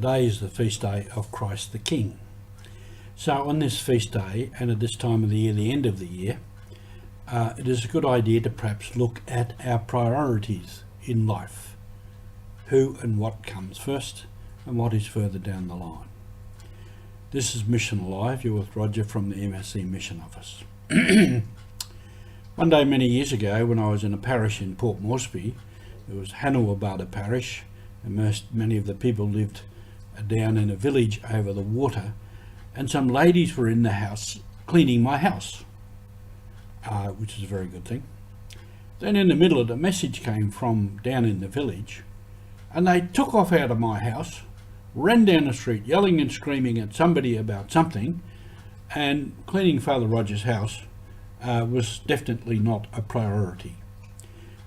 today is the feast day of Christ the King. So on this feast day, and at this time of the year, the end of the year, it is a good idea to perhaps look at our priorities in life. Who and what comes first, and what is further down the line. This is Mission Alive. You're with Roger from the MSC Mission Office. One day many years ago, when I was in a parish in Port Moresby, it was Hanawabada parish, and many of the people lived down in a village over the water, and some ladies were in the house cleaning my house, which is a very good thing. Then in the middle of the message came from down in the village, and they took off out of my house, ran down the street yelling and screaming at somebody about something, and cleaning Father Roger's house was definitely not a priority.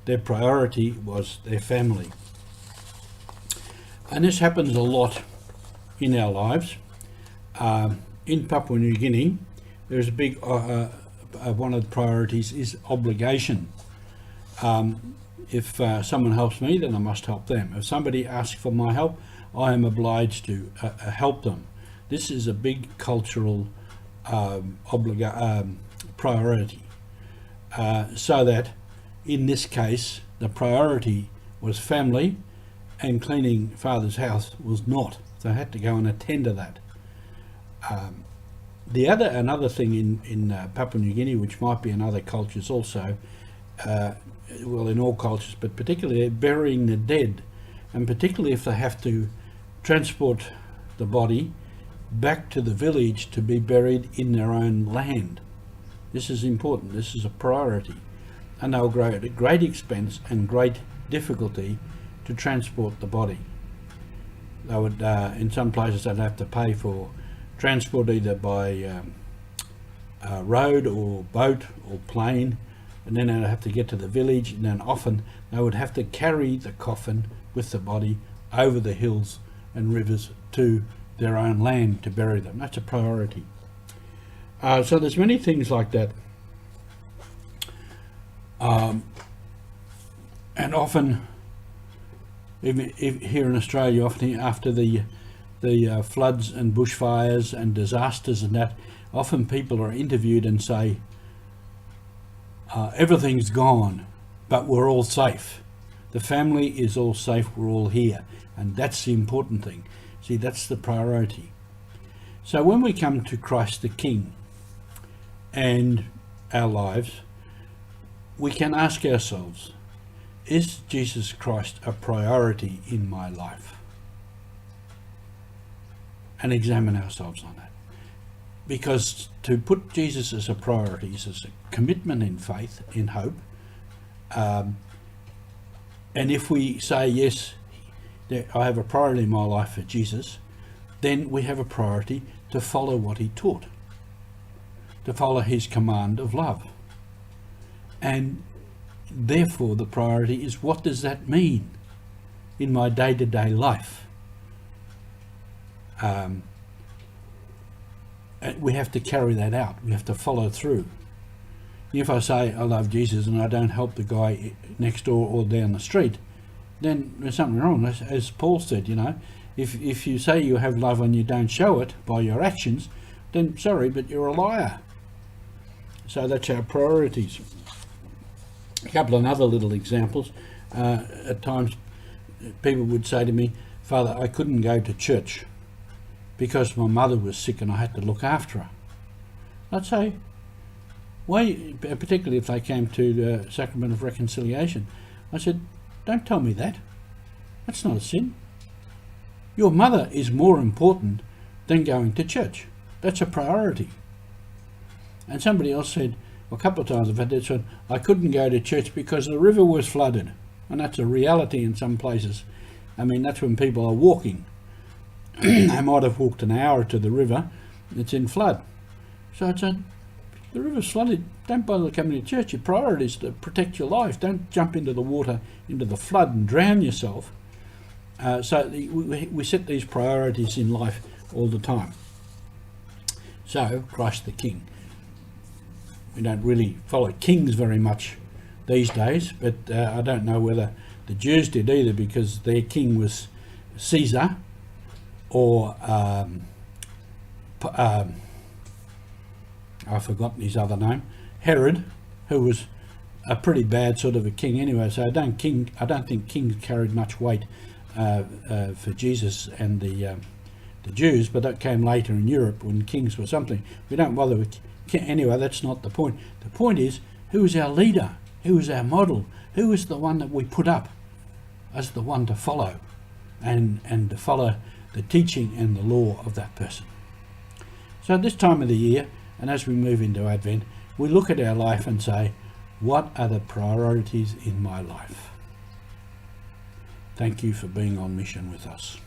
Their priority was their family. And this happens a lot in our lives. In Papua New Guinea, there's a big, one of the priorities is obligation. If someone helps me, then I must help them. If somebody asks for my help, I am obliged to help them. This is a big cultural priority. So that in this case, the priority was family, and cleaning Father's house was not. So I had to go and attend to that. Another thing in Papua New Guinea, which might be in other cultures also, well, in all cultures, but particularly burying the dead, and particularly if they have to transport the body back to the village to be buried in their own land. This is important. This is a priority, and they'll go at great expense and great difficulty to transport the body. They would, in some places, they'd have to pay for transport either by road or boat or plane, and then they'd have to get to the village, and then often they would have to carry the coffin with the body over the hills and rivers to their own land to bury them. That's a priority. So there's many things like that. And often, even here in Australia, often after the floods and bushfires and disasters and that, often people are interviewed and say, everything's gone, but we're all safe. The family is all safe, we're all here. And that's the important thing. See, that's the priority. So when we come to Christ the King and our lives, we can ask ourselves, is Jesus Christ a priority in my life? And examine ourselves on that. Because to put Jesus as a priority is a commitment in faith, in hope. And if we say, yes, I have a priority in my life for Jesus, then we have a priority to follow what he taught, to follow his command of love. And therefore the priority is, what does that mean in my day-to-day life? We have to carry that out. We have to follow through. If I say I love Jesus and I don't help the guy next door or down the street, then there's something wrong. As Paul said, you know, if you say you have love and you don't show it by your actions, then sorry, but you're a liar. So that's our priorities. A couple of other little examples. At times people would say to me, Father, I couldn't go to church because my mother was sick and I had to look after her. I'd say, why, particularly if they came to the Sacrament of Reconciliation, I said, don't tell me that. That's not a sin. Your mother is more important than going to church. That's a priority. And somebody else said, a couple of times I've had this one, I couldn't go to church because the river was flooded. And that's a reality in some places. I mean, that's when people are walking. They might have walked an hour to the river, it's in flood. So I said, the river's flooded, don't bother coming to church. Your priority is to protect your life. Don't jump into the water, into the flood and drown yourself. So we set these priorities in life all the time. So, Christ the King. We don't really follow kings very much these days, but I don't know whether the Jews did either, because their king was Caesar, or I've forgotten his other name, Herod, who was a pretty bad sort of a king anyway. So I don't think kings carried much weight for Jesus and the Jews, but that came later in Europe when kings were something. We don't bother with anyway. That's not the point. The point is, who is our leader? Who is our model? Who is the one that we put up as the one to follow, and to follow the teaching and the law of that person? So at this time of the year, and as we move into Advent, we look at our life and say, what are the priorities in my life? Thank you for being on mission with us.